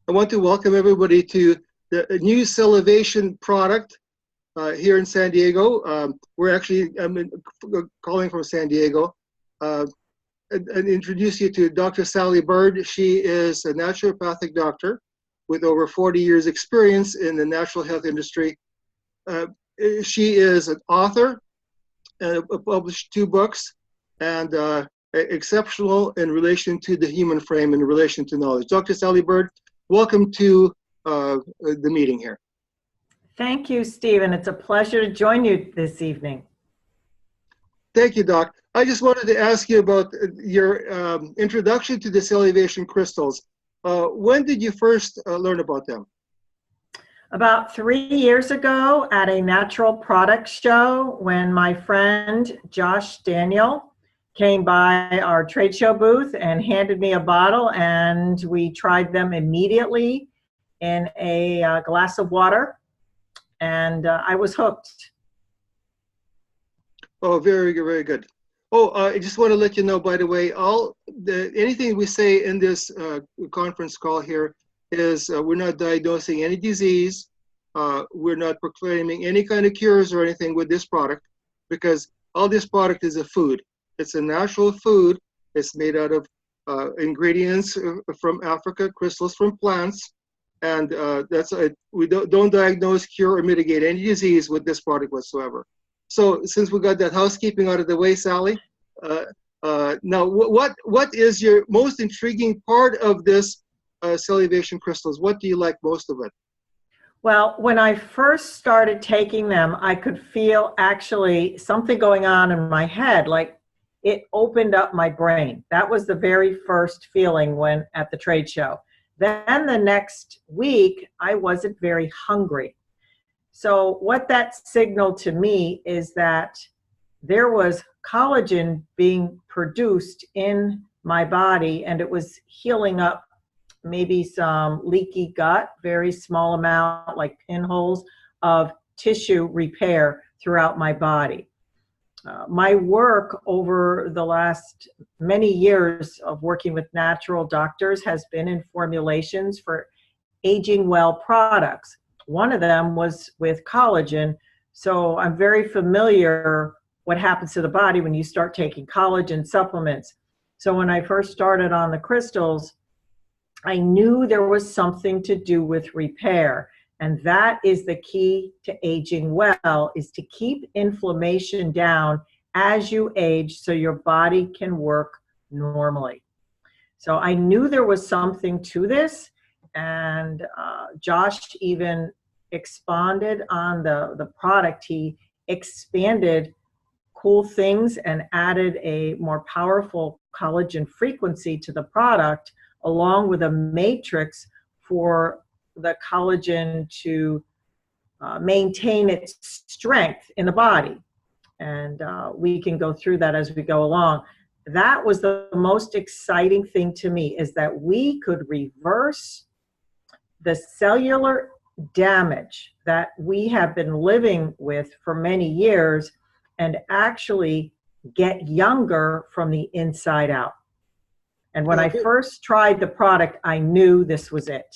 I want to welcome everybody to the new Celluvation product here in San Diego. I'm calling from San Diego. And introduce you to Dr. Sally Byrd. She is a naturopathic doctor with over 40 years experience in the natural health industry. She is an author and published 2 books, and exceptional in relation to the human frame and in relation to knowledge. Dr. Sally Byrd, welcome to the meeting here. Thank you, Stephen. It's a pleasure to join you this evening. Thank you, Doc. I just wanted to ask you about your introduction to the Celluvation crystals. When did you first learn about them? About 3 years ago at a natural product show, when my friend Josh Daniel came by our trade show booth and handed me a bottle, and we tried them immediately in a glass of water, and I was hooked. Oh, very good, very good. Oh, I just want to let you know, by the way, anything we say in this conference call here is we're not diagnosing any disease. We're not proclaiming any kind of cures or anything with this product, because all this product is a food. It's a natural food. It's made out of ingredients from Africa, crystals from plants, and we don't diagnose, cure, or mitigate any disease with this product whatsoever. So since we got that housekeeping out of the way, Sally, now what is your most intriguing part of this Celluvation crystals? What do you like most of it? Well, when I first started taking them, I could feel actually something going on in my head, like it opened up my brain. That was the very first feeling when at the trade show. Then the next week, I wasn't very hungry. So what that signaled to me is that there was collagen being produced in my body, and it was healing up maybe some leaky gut, very small amount, like pinholes of tissue repair throughout my body. My work over the last many years of working with natural doctors has been in formulations for aging well products. One of them was with collagen, so I'm very familiar what happens to the body when you start taking collagen supplements. So when I first started on the crystals, I knew there was something to do with repair, and that is the key to aging well, is to keep inflammation down as you age so your body can work normally. So I knew there was something to this, and Josh even expanded on the product. He expanded cool things and added a more powerful collagen frequency to the product, along with a matrix for the collagen to maintain its strength in the body. And we can go through that as we go along. That was the most exciting thing to me, is that we could reverse the cellular damage that we have been living with for many years and actually get younger from the inside out. And when I first tried the product, I knew this was it.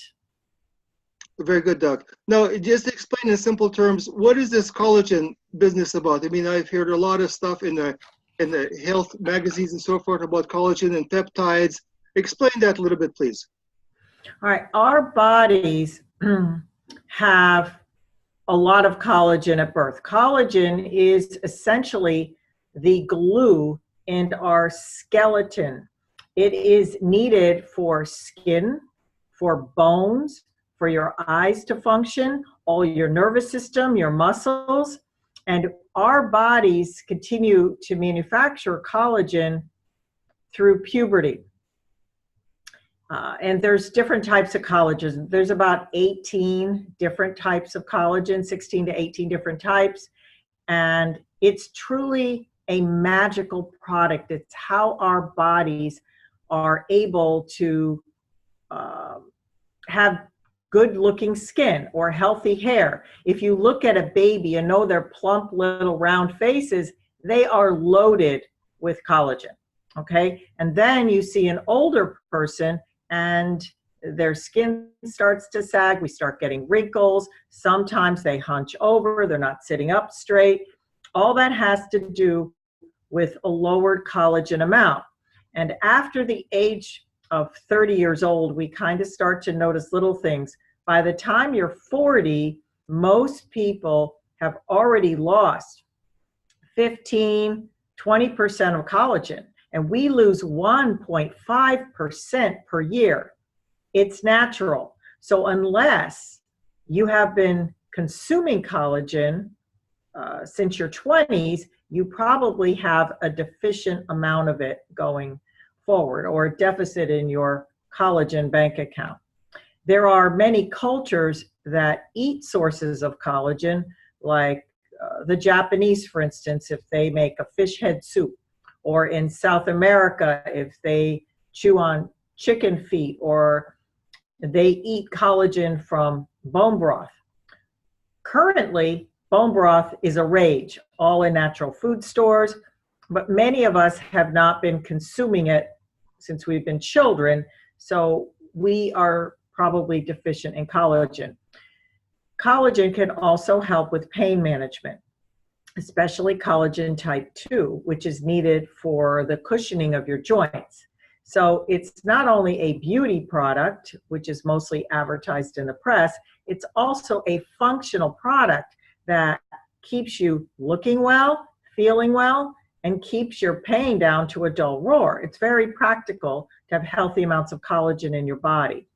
Very good, Doc. Now, just explain in simple terms, what is this collagen business about? I mean, I've heard a lot of stuff in the health magazines and so forth about collagen and peptides. Explain that a little bit, please. All right. Our bodies have a lot of collagen at birth. Collagen is essentially the glue in our skeleton. It is needed for skin, for bones, for your eyes to function, all your nervous system, your muscles, and our bodies continue to manufacture collagen through puberty. And there's different types of collagen. There's about 18 different types of collagen, 16 to 18 different types. And it's truly a magical product. It's how our bodies are able to have good looking skin or healthy hair. If you look at a baby and know their plump little round faces, they are loaded with collagen, okay? And then you see an older person and their skin starts to sag. We start getting wrinkles. Sometimes they hunch over. They're not sitting up straight. All that has to do with a lowered collagen amount. And after the age of 30 years old, we kind of start to notice little things. By the time you're 40, most people have already lost 15, 20% of collagen, and we lose 1.5% per year. It's natural. So unless you have been consuming collagen since your 20s, you probably have a deficient amount of it going forward, or a deficit in your collagen bank account. There are many cultures that eat sources of collagen, like the Japanese, for instance, if they make a fish head soup, or in South America, if they chew on chicken feet, or they eat collagen from bone broth. Currently, bone broth is a rage, all in natural food stores, but many of us have not been consuming it since we've been children, so we are probably deficient in collagen. Collagen can also help with pain management, especially collagen type 2, which is needed for the cushioning of your joints. So it's not only a beauty product, which is mostly advertised in the press, it's also a functional product that keeps you looking well, feeling well, and keeps your pain down to a dull roar. It's very practical to have healthy amounts of collagen in your body.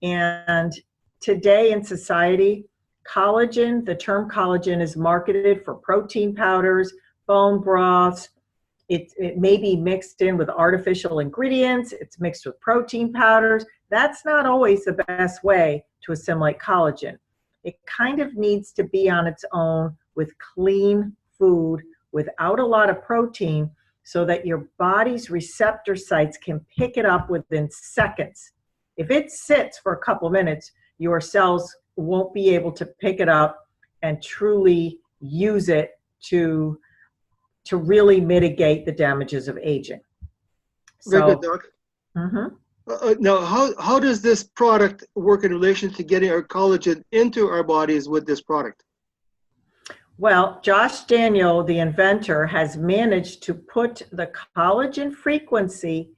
And today in society, collagen, the term collagen is marketed for protein powders, bone broths. It may be mixed in with artificial ingredients. It's mixed with protein powders. That's not always the best way to assimilate collagen. It kind of needs to be on its own with clean food without a lot of protein, so that your body's receptor sites can pick it up within seconds. If it sits for a couple minutes, your cells won't be able to pick it up and truly use it to really mitigate the damages of aging. Very good, Doc. Mm-hmm. Now, how does this product work in relation to getting our collagen into our bodies with this product? Well, Josh Daniel, the inventor, has managed to put the collagen frequency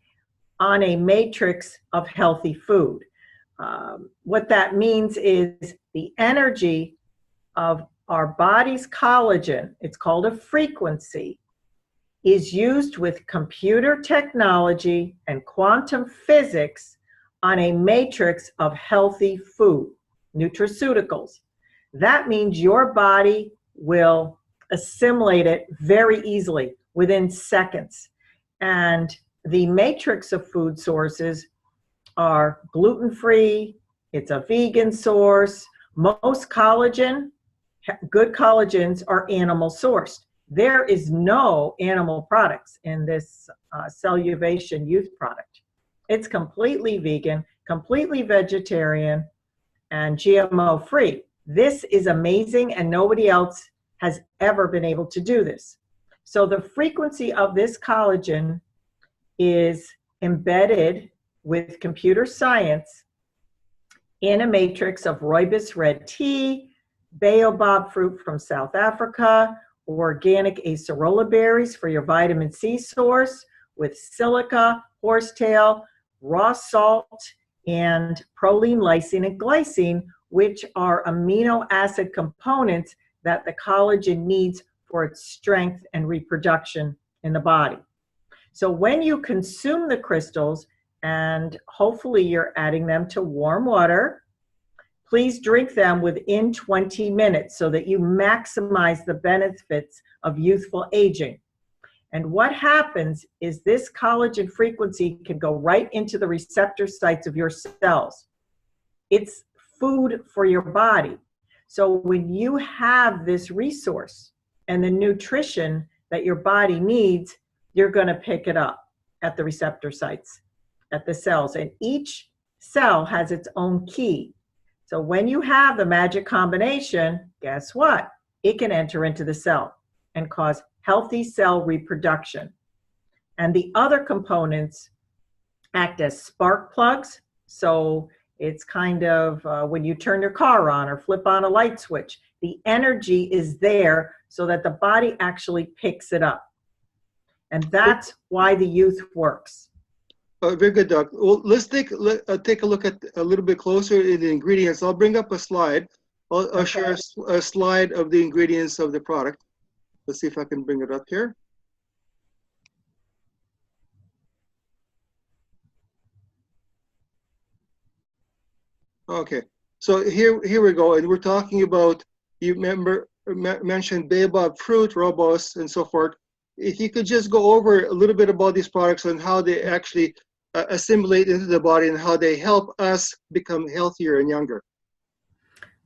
on a matrix of healthy food. What that means is the energy of our body's collagen, it's called a frequency, is used with computer technology and quantum physics on a matrix of healthy food, nutraceuticals. That means your body will assimilate it very easily within seconds. And the matrix of food sources are gluten-free, it's a vegan source. Most collagen, good collagens, are animal sourced. There is no animal products in this Celluvation Youth product. It's completely vegan, completely vegetarian, and GMO free. This is amazing, and nobody else has ever been able to do this. So the frequency of this collagen is embedded with computer science in a matrix of rooibos red tea, baobab fruit from South Africa, organic acerola berries for your vitamin C source, with silica, horsetail, raw salt, and proline, lysine, and glycine, which are amino acid components that the collagen needs for its strength and reproduction in the body. So when you consume the crystals, and hopefully you're adding them to warm water, please drink them within 20 minutes so that you maximize the benefits of youthful aging. And what happens is this collagen frequency can go right into the receptor sites of your cells. It's food for your body. So when you have this resource and the nutrition that your body needs, you're going to pick it up at the receptor sites, at the cells. And each cell has its own key. So when you have the magic combination, guess what? It can enter into the cell and cause healthy cell reproduction. And the other components act as spark plugs. So It's kind of when you turn your car on or flip on a light switch. The energy is there so that the body actually picks it up. And that's why the youth works. Very good, Doc. Well, let's take a look at a little bit closer in the ingredients. I'll bring up a slide. I'll share a slide of the ingredients of the product. Let's see if I can bring it up here. Okay, so here we go, and we're talking about, you mentioned baobab fruit, rooibos, and so forth. If you could just go over a little bit about these products and how they actually assimilate into the body and how they help us become healthier and younger.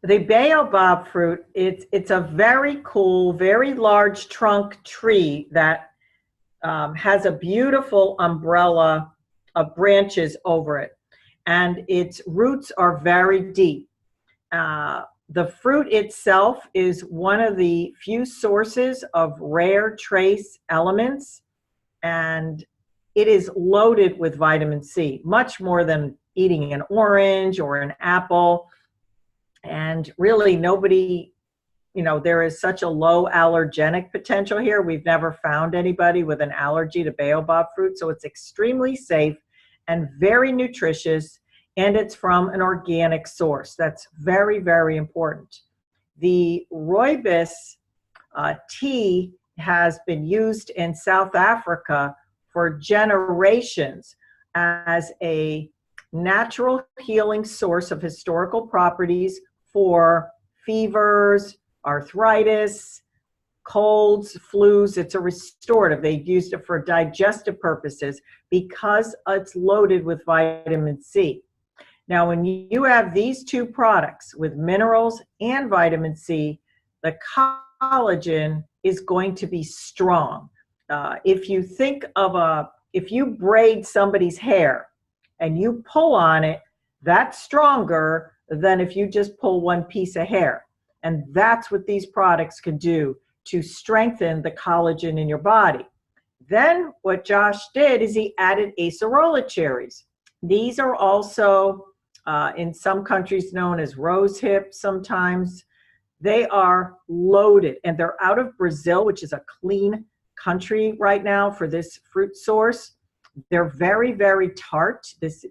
The baobab fruit, it's a very cool, very large trunk tree that has a beautiful umbrella of branches over it. And its roots are very deep. The fruit itself is one of the few sources of rare trace elements, and it is loaded with vitamin C, much more than eating an orange or an apple. And really nobody, there is such a low allergenic potential here. We've never found anybody with an allergy to baobab fruit, so it's extremely safe and very nutritious, and it's from an organic source. That's very, very important. The rooibos tea has been used in South Africa for generations as a natural healing source of historical properties for fevers, arthritis, colds, flus. It's a restorative. They've used it for digestive purposes because it's loaded with vitamin C. Now, when you have these two products with minerals and vitamin C, the collagen is going to be strong. If you think of if you braid somebody's hair and you pull on it, that's stronger than if you just pull one piece of hair. And that's what these products can do to strengthen the collagen in your body. Then what Josh did is he added acerola cherries. These are also in some countries known as rose hips sometimes. They are loaded, and they're out of Brazil, which is a clean country right now for this fruit source. They're very, very tart.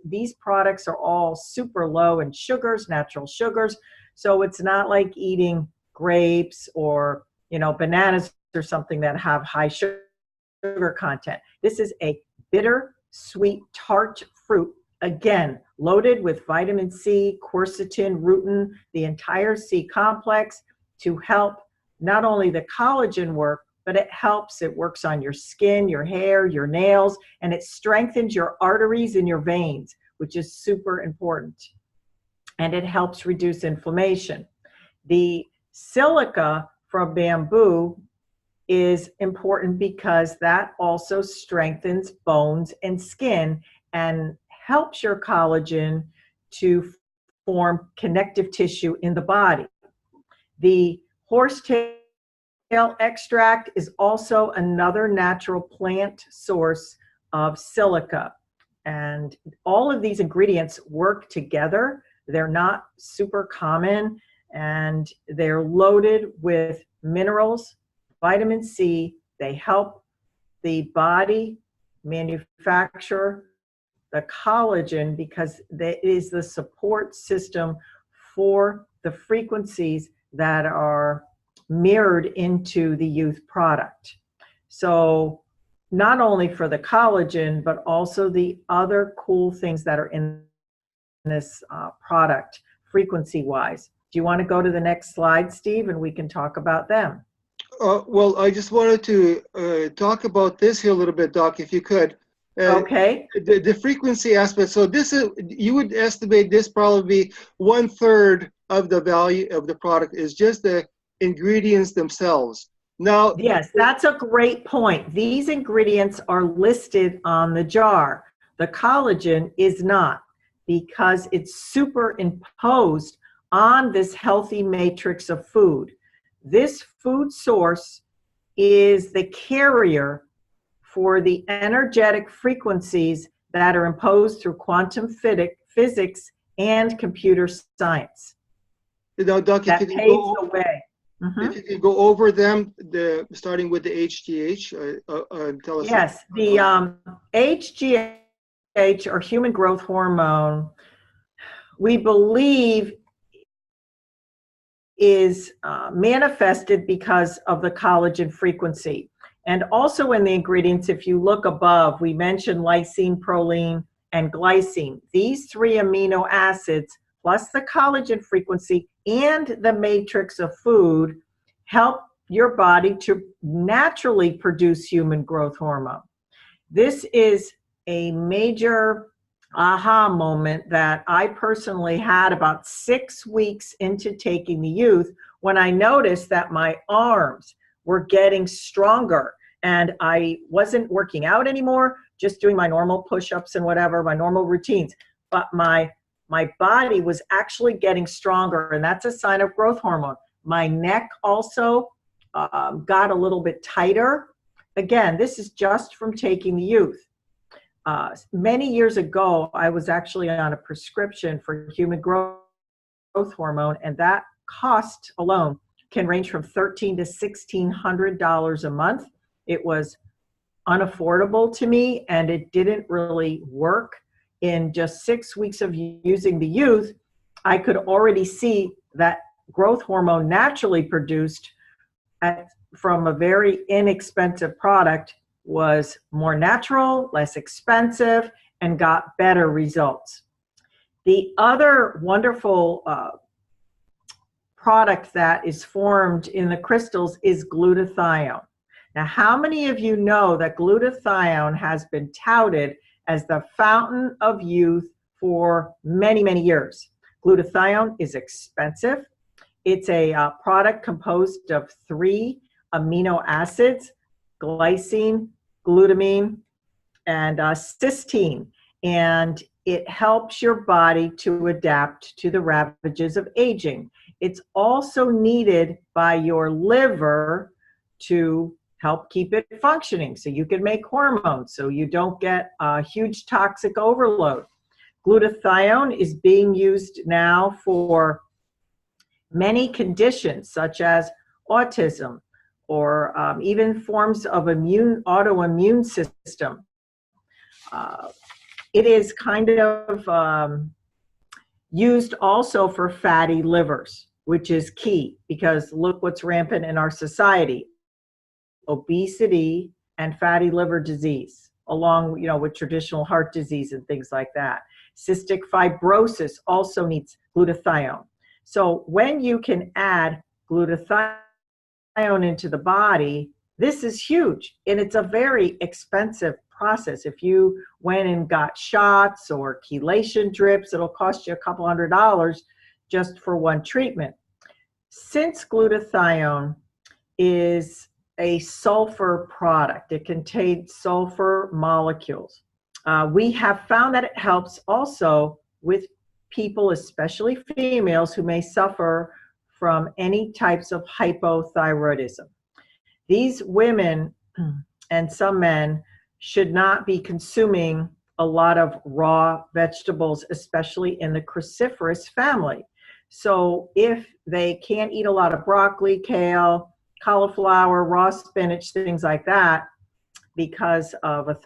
These products are all super low in sugars, natural sugars. So it's not like eating grapes or, bananas or something that have high sugar content. This is a bitter, sweet, tart fruit, again, loaded with vitamin C, quercetin, rutin, the entire C complex to help not only the collagen work, but it works on your skin, your hair, your nails, and it strengthens your arteries and your veins, which is super important. And it helps reduce inflammation. The silica from bamboo is important because that also strengthens bones and skin and helps your collagen to form connective tissue in the body. The horsetail extract is also another natural plant source of silica. And all of these ingredients work together. They're not super common, and they're loaded with minerals, vitamin C. They help the body manufacture the collagen because that is the support system for the frequencies that are mirrored into the youth product. So not only for the collagen, but also the other cool things that are in this product frequency-wise. Do you want to go to the next slide, Steve, and we can talk about them? Well, I just wanted to talk about this here a little bit, Doc, if you could. Okay. The frequency aspect. So this is, you would estimate this probably 1/3 of the value of the product is just the ingredients themselves. Now, yes, that's a great point. These ingredients are listed on the jar. The collagen is not, because it's superimposed on this healthy matrix of food. This food source is the carrier for the energetic frequencies that are imposed through quantum physics and computer science. Now, Doc, That paves the way. if you could go over them, starting with the HGH, tell us. Yes, the HGH, or human growth hormone, we believe is manifested because of the collagen frequency. And also in the ingredients, if you look above, we mentioned lysine, proline, and glycine. These three amino acids, plus the collagen frequency and the matrix of food, help your body to naturally produce human growth hormone. This is a major aha moment that I personally had about 6 weeks into taking the youth, when I noticed that my arms were getting stronger and I wasn't working out anymore, just doing my normal push-ups and whatever, my normal routines. But my body was actually getting stronger, and that's a sign of growth hormone. My neck also got a little bit tighter. Again, this is just from taking the youth. Many years ago, I was actually on a prescription for human growth hormone, and that cost alone can range from $1,300 to $1,600 a month. It was unaffordable to me, and it didn't really work. In just 6 weeks of using the youth, I could already see that growth hormone naturally produced from a very inexpensive product was more natural, less expensive, and got better results. The other wonderful product that is formed in the crystals is glutathione. Now, how many of you know that glutathione has been touted as the fountain of youth for many, many years? Glutathione is expensive. It's a product composed of 3 amino acids: glycine, glutamine, and cysteine. And it helps your body to adapt to the ravages of aging. It's also needed by your liver to help keep it functioning so you can make hormones, so you don't get a huge toxic overload. Glutathione is being used now for many conditions such as autism, or even forms of autoimmune system. It is kind of used also for fatty livers, which is key, because look what's rampant in our society: obesity and fatty liver disease, along with traditional heart disease and things like that. Cystic fibrosis also needs glutathione. So when you can add glutathione into the body, this is huge, and it's a very expensive process. If you went and got shots or chelation drips, it'll cost you a couple $100 just for one treatment. Since glutathione is a sulfur product, it contains sulfur molecules, we have found that it helps also with people, especially females, who may suffer from any types of hypothyroidism. These women and some men should not be consuming a lot of raw vegetables, especially in the cruciferous family. So if they can't eat a lot of broccoli, kale, cauliflower, raw spinach, things like that, because of a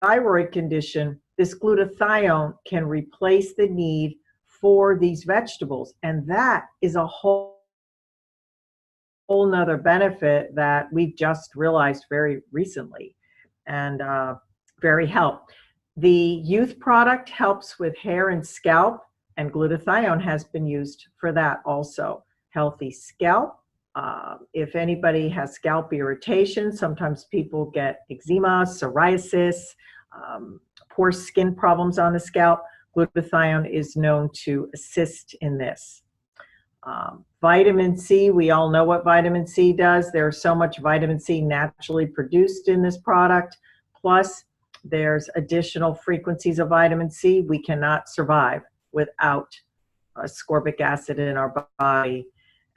thyroid condition, this glutathione can replace the need for these vegetables. And that is a whole nother benefit that we've just realized very recently, and very helpful. The youth product helps with hair and scalp, and glutathione has been used for that also. Healthy scalp. If anybody has scalp irritation, sometimes people get eczema, psoriasis, poor skin problems on the scalp. Glutathione is known to assist in this. Vitamin C, we all know what vitamin C does. There's so much vitamin C naturally produced in this product. Plus, there's additional frequencies of vitamin C. We cannot survive without ascorbic acid in our body.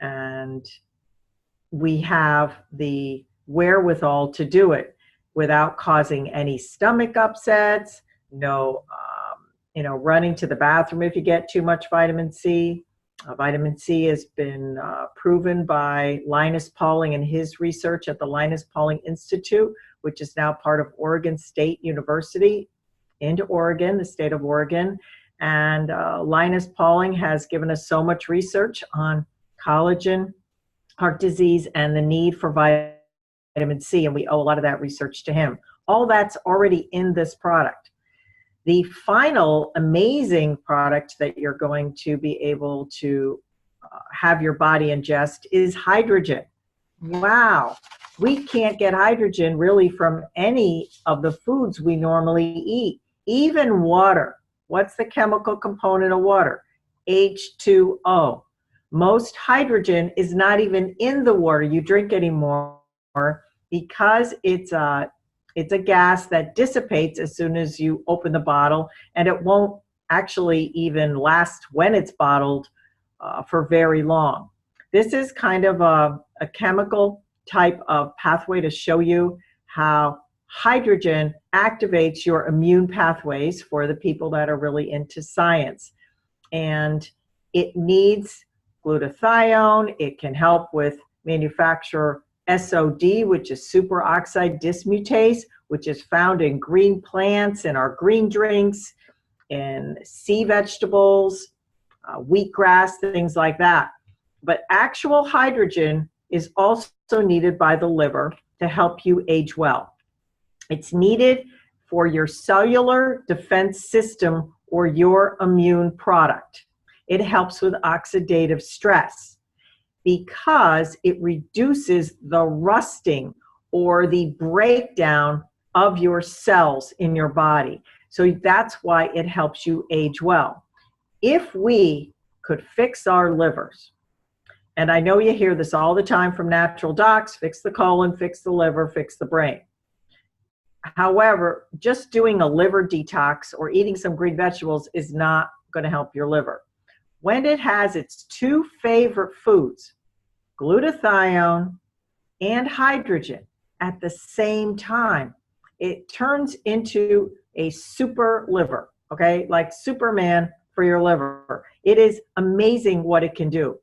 And we have the wherewithal to do it without causing any stomach upsets, no running to the bathroom if you get too much vitamin C. Vitamin C has been proven by Linus Pauling and his research at the Linus Pauling Institute, which is now part of Oregon State University in Oregon, the state of Oregon. And Linus Pauling has given us so much research on collagen, heart disease, and the need for vitamin C, and we owe a lot of that research to him. All that's already in this product. The final amazing product that you're going to be able to have your body ingest is hydrogen. Wow. We can't get hydrogen really from any of the foods we normally eat, even water. What's the chemical component of water? H2O. Most hydrogen is not even in the water you drink anymore because it's a gas that dissipates as soon as you open the bottle, and it won't actually even last when it's bottled for very long. This is kind of a chemical type of pathway to show you how hydrogen activates your immune pathways for the people that are really into science. And it needs glutathione. It can help with manufacture SOD, which is superoxide dismutase, which is found in green plants, in our green drinks, in sea vegetables, wheatgrass, things like that. But actual hydrogen is also needed by the liver to help you age well. It's needed for your cellular defense system or your immune product. It helps with oxidative stress because it reduces the rusting or the breakdown of your cells in your body. So that's why it helps you age well. If we could fix our livers, and I know you hear this all the time from natural docs, fix the colon, fix the liver, fix the brain. However, just doing a liver detox or eating some green vegetables is not going to help your liver. When it has its two favorite foods, glutathione and hydrogen, at the same time, it turns into a super liver, okay? Like Superman for your liver. It is amazing what it can do.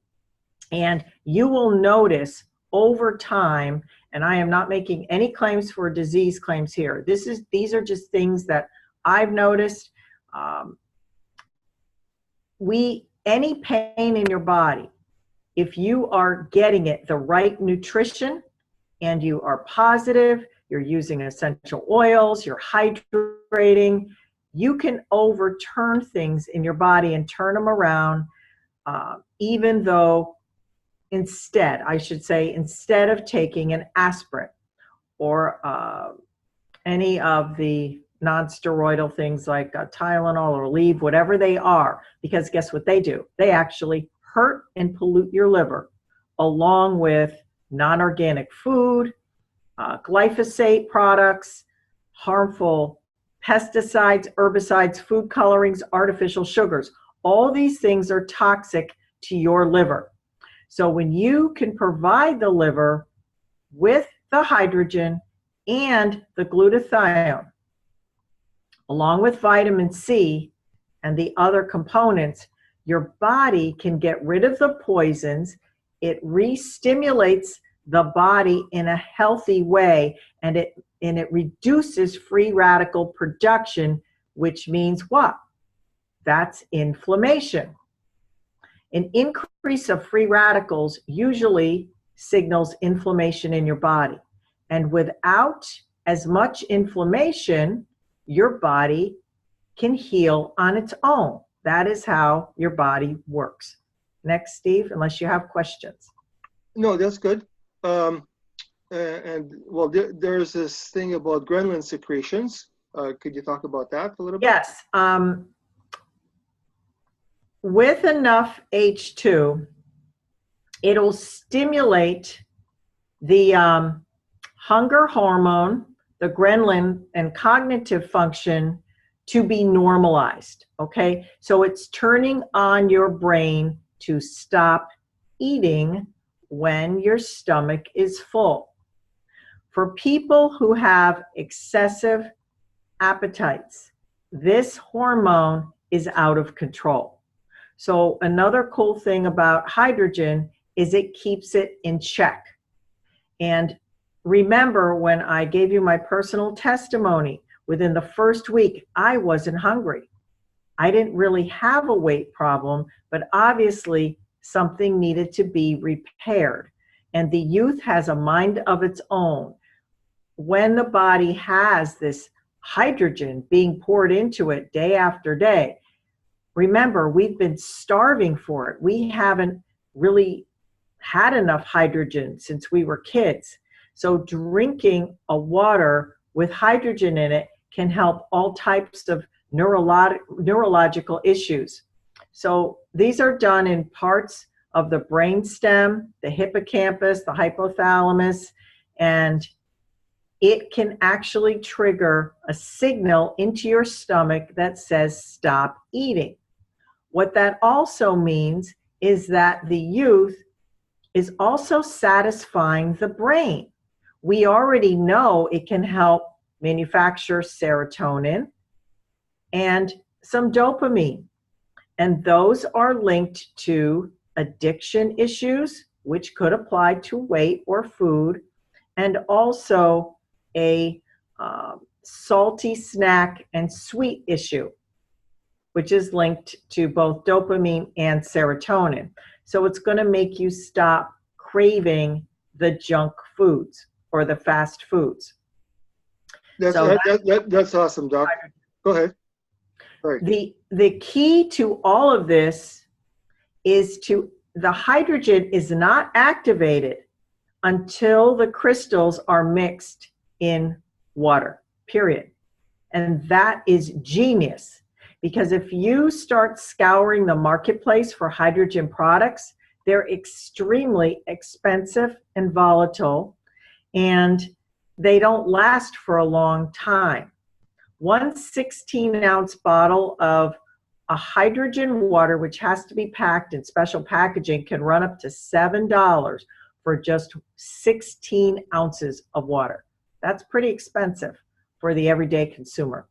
And you will notice over time, and I am not making any claims for disease claims here. These are just things that I've noticed. Any pain in your body, if you are getting it the right nutrition and you are positive, you're using essential oils, you're hydrating, you can overturn things in your body and turn them around, even though instead of taking an aspirin or any of the non-steroidal things like Tylenol or Aleve, whatever they are, because guess what they do? They actually hurt and pollute your liver, along with non-organic food, glyphosate products, harmful pesticides, herbicides, food colorings, artificial sugars. All these things are toxic to your liver. So when you can provide the liver with the hydrogen and the glutathione, along with vitamin C and the other components, your body can get rid of the poisons. It re-stimulates the body in a healthy way, and it reduces free radical production, which means what? That's inflammation. An increase of free radicals usually signals inflammation in your body. And without as much inflammation, your body can heal on its own. That is how your body works. Next, Steve, unless you have questions. No, that's good. There's this thing about ghrelin secretions. Could you talk about that a little bit? Yes. With enough H2, it'll stimulate the hunger hormone, the ghrelin, and cognitive function to be normalized, okay? So it's turning on your brain to stop eating when your stomach is full. For people who have excessive appetites, this hormone is out of control. So another cool thing about hydrogen is it keeps it in check. And remember, when I gave you my personal testimony, within the first week, I wasn't hungry. I didn't really have a weight problem, but obviously something needed to be repaired. And the youth has a mind of its own. When the body has this hydrogen being poured into it day after day, remember, we've been starving for it. We haven't really had enough hydrogen since we were kids. So drinking a water with hydrogen in it can help all types of neurological issues. So these are done in parts of the brainstem, the hippocampus, the hypothalamus, and it can actually trigger a signal into your stomach that says stop eating. What that also means is that the youth is also satisfying the brain. We already know it can help manufacture serotonin and some dopamine. And those are linked to addiction issues, which could apply to weight or food, and also a salty snack and sweet issue, which is linked to both dopamine and serotonin. So it's going to make you stop craving the junk foods or the fast foods. That's awesome, Doc. Go ahead. Right. The key to all of this is the hydrogen is not activated until the crystals are mixed in water, period. And that is genius, because if you start scouring the marketplace for hydrogen products, they're extremely expensive and volatile, and they don't last for a long time. One 16-ounce bottle of a hydrogen water, which has to be packed in special packaging, can run up to $7 for just 16 ounces of water. That's pretty expensive for the everyday consumer.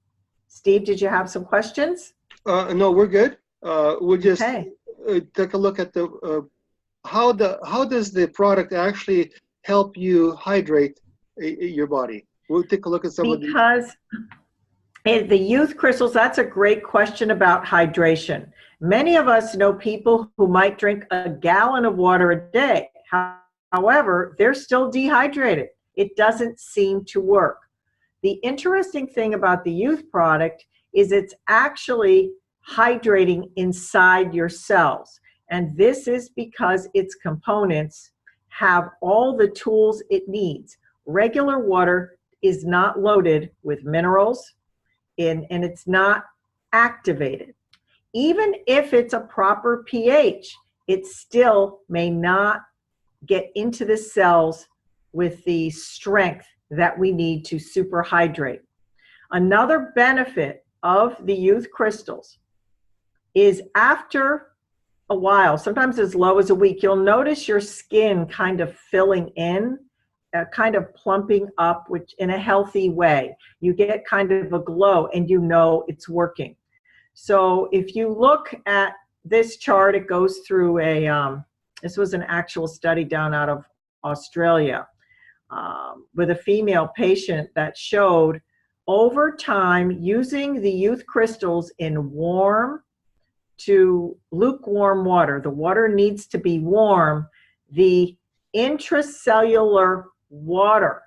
Steve, did you have some questions? No, we're good. We'll just take a look at the how does the product actually help you hydrate your body? We'll take a look at some of these. Because the youth crystals, that's a great question about hydration. Many of us know people who might drink a gallon of water a day. However, they're still dehydrated. It doesn't seem to work. The interesting thing about the youth product is it's actually hydrating inside your cells. And this is because its components have all the tools it needs. Regular water is not loaded with minerals, and it's not activated. Even if it's a proper pH, it still may not get into the cells with the strength that we need to superhydrate. Another benefit of the youth crystals is after a while, sometimes as low as a week, you'll notice your skin kind of filling in, kind of plumping up, which in a healthy way. You get kind of a glow and you know it's working. So if you look at this chart, it goes through this was an actual study down out of Australia with a female patient that showed over time using the youth crystals in warm to lukewarm water. The water needs to be warm. The intracellular water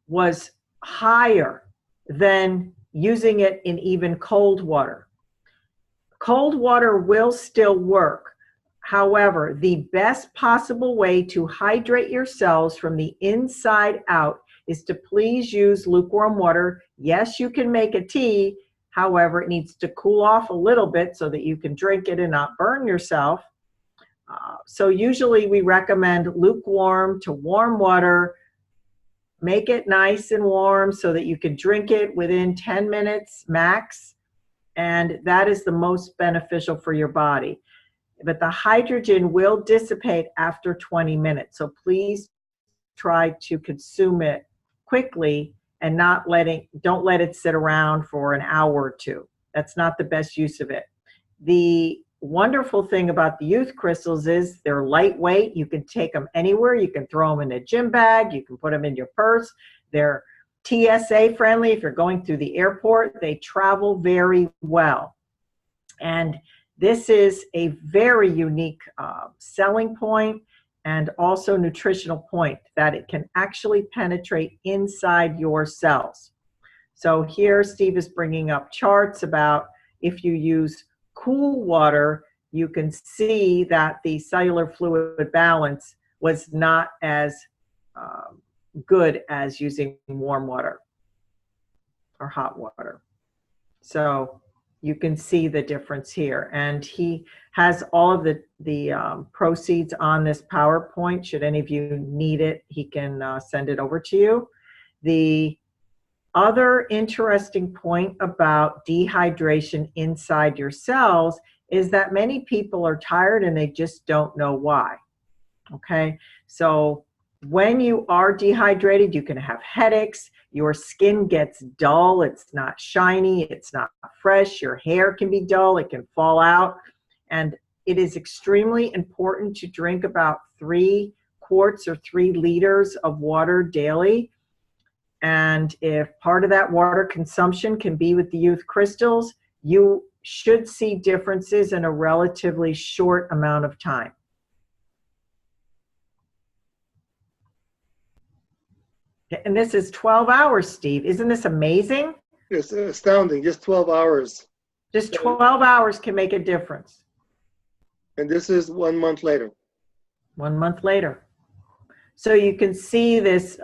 was higher than using it in even cold water. Cold water will still work. However, the best possible way to hydrate your cells from the inside out is to please use lukewarm water. Yes, you can make a tea. However, it needs to cool off a little bit so that you can drink it and not burn yourself. So usually we recommend lukewarm to warm water. Make it nice and warm so that you can drink it within 10 minutes max. And that is the most beneficial for your body. But the hydrogen will dissipate after 20 minutes. So please try to consume it quickly and don't let it sit around for an hour or two. That's not the best use of it. The wonderful thing about the youth crystals is they're lightweight. You can take them anywhere. You can throw them in a gym bag. You can put them in your purse. They're TSA friendly. If you're going through the airport, they travel very well. And this is a very unique selling point and also nutritional point, that it can actually penetrate inside your cells. So here Steve is bringing up charts about if you use cool water, you can see that the cellular fluid balance was not as good as using warm water or hot water. So you can see the difference here. And he has all of the proceeds on this PowerPoint. Should any of you need it, he can send it over to you. The other interesting point about dehydration inside your cells is that many people are tired and they just don't know why. Okay, so when you are dehydrated, you can have headaches, your skin gets dull, it's not shiny, it's not fresh, your hair can be dull, it can fall out, and it is extremely important to drink about 3 quarts or 3 liters of water daily. And if part of that water consumption can be with the youth crystals, you should see differences in a relatively short amount of time. And this is 12 hours, Steve. Isn't this amazing? It's astounding, just 12 hours. Just 12 hours can make a difference. And this is 1 month later. 1 month later. So you can see this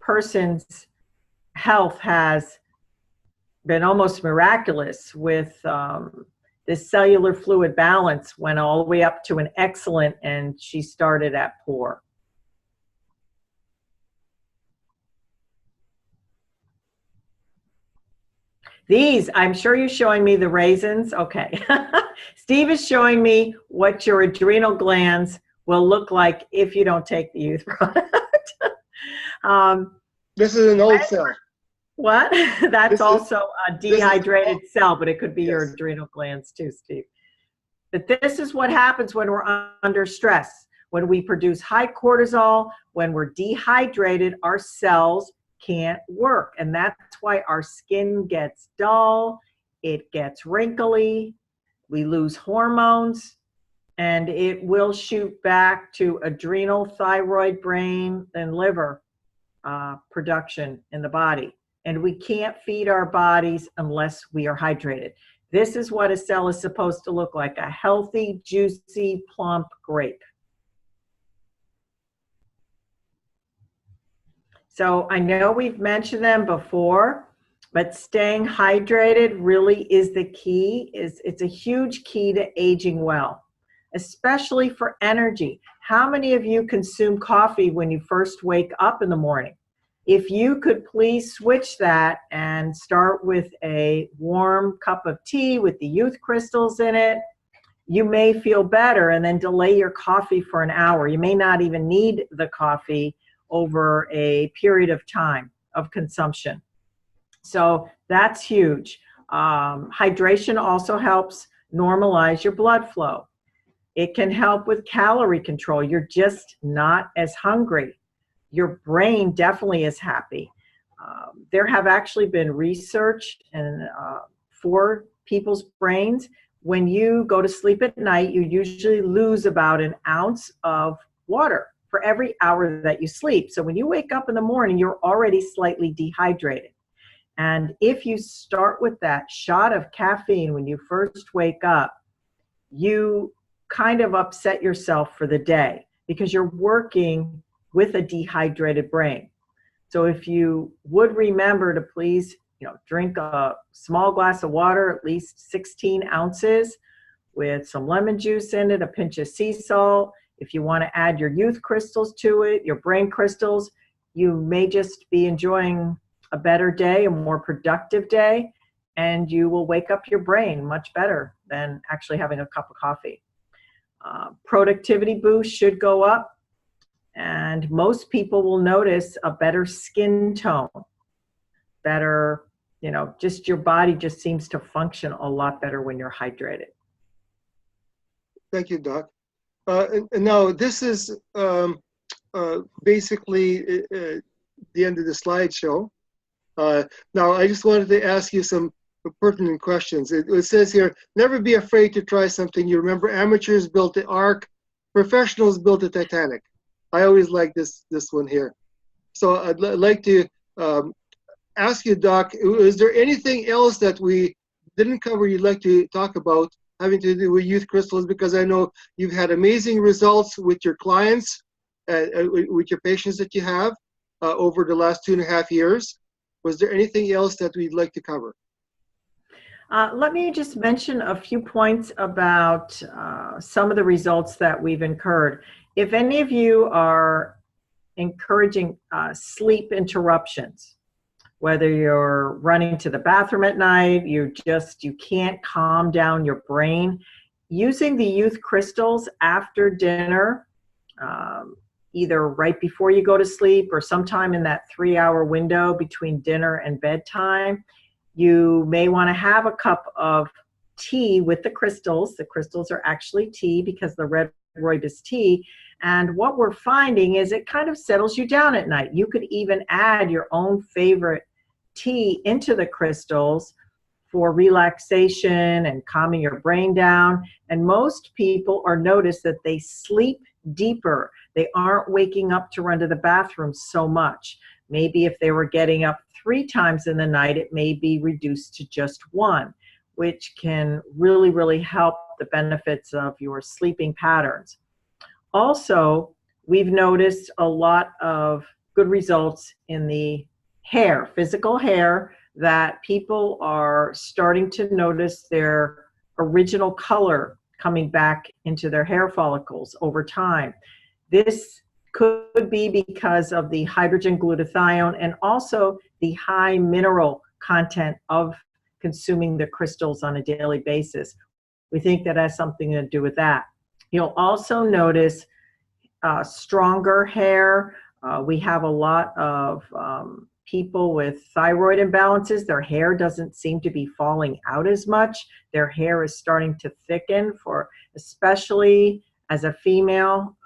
person's health has been almost miraculous with this cellular fluid balance went all the way up to an excellent, and she started at poor. These, I'm sure you're showing me the raisins. Okay. Steve is showing me what your adrenal glands will look like if you don't take the youth product. This is an old cell. What? That's This also a dehydrated is, cell, but it could be your yes, adrenal glands too, Steve. But this is what happens when we're under stress. When we produce high cortisol, when we're dehydrated, our cells can't work. And that's why our skin gets dull, it gets wrinkly, we lose hormones, and it will shoot back to adrenal, thyroid, brain, and liver production in the body. And we can't feed our bodies unless we are hydrated. This is what a cell is supposed to look like, a healthy, juicy, plump grape. So I know we've mentioned them before, but staying hydrated really is the key. It's a huge key to aging well, especially for energy. How many of you consume coffee when you first wake up in the morning? If you could please switch that and start with a warm cup of tea with the youth crystals in it, you may feel better, and then delay your coffee for an hour. You may not even need the coffee over a period of time of consumption. So that's huge. Hydration also helps normalize your blood flow. It can help with calorie control. You're just not as hungry. Your brain definitely is happy. There have actually been research for people's brains. When you go to sleep at night, you usually lose about an ounce of water for every hour that you sleep. So when you wake up in the morning, you're already slightly dehydrated. And if you start with that shot of caffeine when you first wake up, you kind of upset yourself for the day because you're working with a dehydrated brain. So if you would remember to please, drink a small glass of water, at least 16 ounces, with some lemon juice in it, a pinch of sea salt. If you want to add your youth crystals to it, your brain crystals, you may just be enjoying a better day, a more productive day, and you will wake up your brain much better than actually having a cup of coffee. Productivity boost should go up. And most people will notice a better skin tone, better just your body just seems to function a lot better when you're hydrated. Thank you, Doc. And now this is basically the end of the slideshow. Now, I just wanted to ask you some pertinent questions. It says here, never be afraid to try something. You remember, amateurs built the Ark, professionals built the Titanic. I always like this one here. So I'd like to ask you, Doc, is there anything else that we didn't cover you'd like to talk about having to do with youth crystals? Because I know you've had amazing results with your clients, with your patients that you have over the last 2.5 years. Was there anything else that we'd like to cover? Let me just mention a few points about some of the results that we've incurred. If any of you are encouraging sleep interruptions, whether you're running to the bathroom at night, you can't calm down your brain, using the youth crystals after dinner, either right before you go to sleep or sometime in that 3-hour window between dinner and bedtime, you may want to have a cup of tea with the crystals. The crystals are actually tea because the red rooibos tea. And what we're finding is it kind of settles you down at night. You could even add your own favorite tea into the crystals for relaxation and calming your brain down. And most people are noticed that they sleep deeper. They aren't waking up to run to the bathroom so much. Maybe if they were getting up 3 times in the night, it may be reduced to just 1, which can really, really help the benefits of your sleeping patterns. Also, we've noticed a lot of good results in the hair, physical hair, that people are starting to notice their original color coming back into their hair follicles over time. This could be because of the hydrogen glutathione and also the high mineral content of consuming the crystals on a daily basis. We think that has something to do with that. You'll also notice stronger hair. We have a lot of people with thyroid imbalances. Their hair doesn't seem to be falling out as much. Their hair is starting to thicken, especially as a female.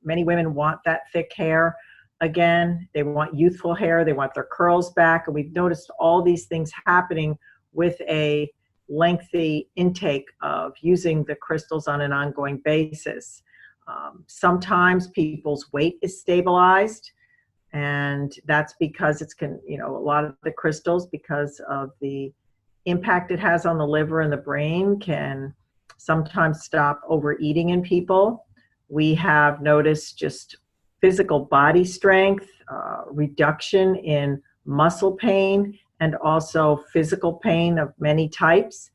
Many women want that thick hair. Again, they want youthful hair. They want their curls back. And we've noticed all these things happening with a lengthy intake of using the crystals on an ongoing basis. Sometimes people's weight is stabilized, and that's because a lot of the crystals, because of the impact it has on the liver and the brain, can sometimes stop overeating in people. We have noticed just physical body strength, reduction in muscle pain, and also physical pain of many types.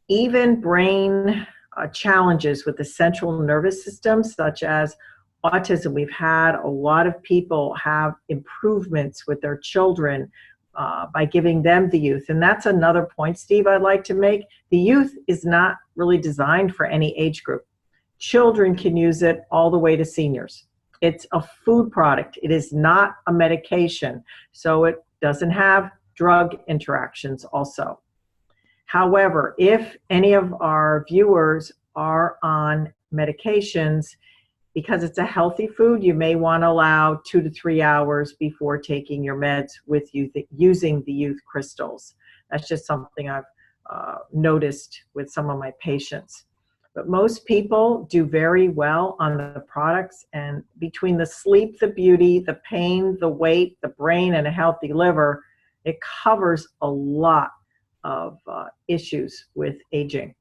Even brain challenges with the central nervous system, such as autism. We've had a lot of people have improvements with their children by giving them the youth. And that's another point, Steve, I'd like to make. The youth is not really designed for any age group. Children can use it all the way to seniors. It's a food product. It is not a medication. So it doesn't have drug interactions also. However, if any of our viewers are on medications, because it's a healthy food, you may want to allow 2 to 3 hours before taking your meds with using the youth crystals. That's just something I've noticed with some of my patients. But most people do very well on the products, and between the sleep, the beauty, the pain, the weight, the brain, and a healthy liver, it covers a lot of issues with aging.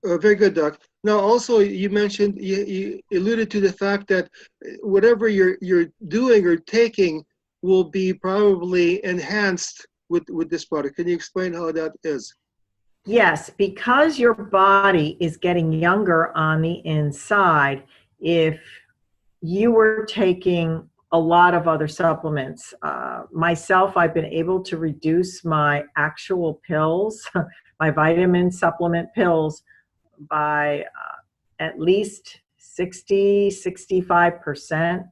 Very good, Doc. Now, also, you mentioned, you alluded to the fact that whatever you're doing or taking will be probably enhanced with this product. Can you explain how that is? Yes, because your body is getting younger on the inside. If you were taking a lot of other supplements, myself, I've been able to reduce my actual pills, my vitamin supplement pills, by at least 60, 65%.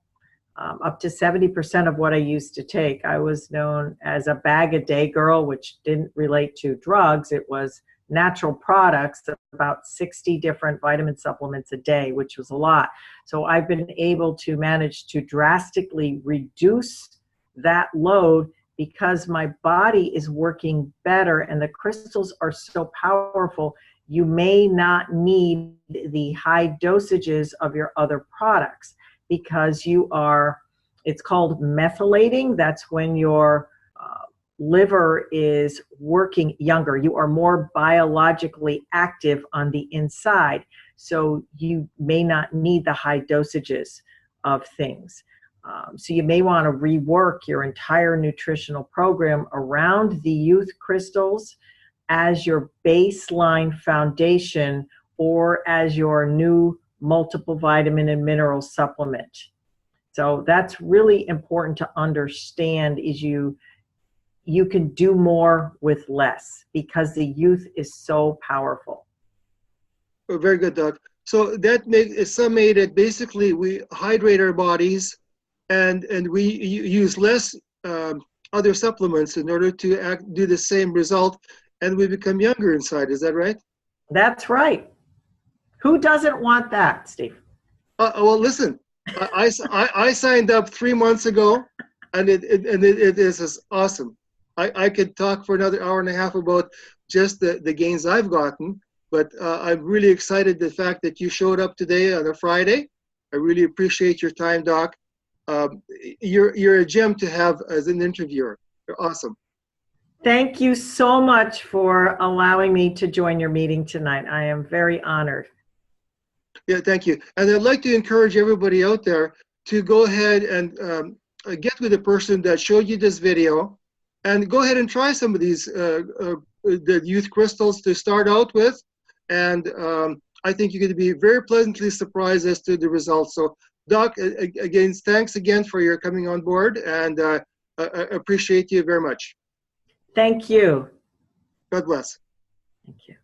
up to 70% of what I used to take. I was known as a bag-a-day girl, which didn't relate to drugs. It was natural products, about 60 different vitamin supplements a day, which was a lot. So I've been able to manage to drastically reduce that load because my body is working better and the crystals are so powerful. You may not need the high dosages of your other products because you are, it's called methylating. That's when your liver is working younger. You are more biologically active on the inside. So you may not need the high dosages of things. So you may want to rework your entire nutritional program around the youth crystals as your baseline foundation or as your new multiple vitamin and mineral supplement. So that's really important to understand is you can do more with less because the youth is so powerful. Oh, very good, Doc. So that makes it summated. Basically, we hydrate our bodies, and we use less other supplements in order to do the same result, and we become younger inside. Is that right? That's right. Who doesn't want that, Steve? Well, listen, I signed up 3 months ago, and it is awesome. I could talk for another hour and a half about just the gains I've gotten, but I'm really excited the fact that you showed up today on a Friday. I really appreciate your time, Doc. You're a gem to have as an interviewer. You're awesome. Thank you so much for allowing me to join your meeting tonight. I am very honored. Yeah, thank you. And I'd like to encourage everybody out there to go ahead and get with the person that showed you this video and go ahead and try some of these the youth crystals to start out with. And I think you're going to be very pleasantly surprised as to the results. So, Doc, again, thanks again for your coming on board, and I appreciate you very much. Thank you. God bless. Thank you.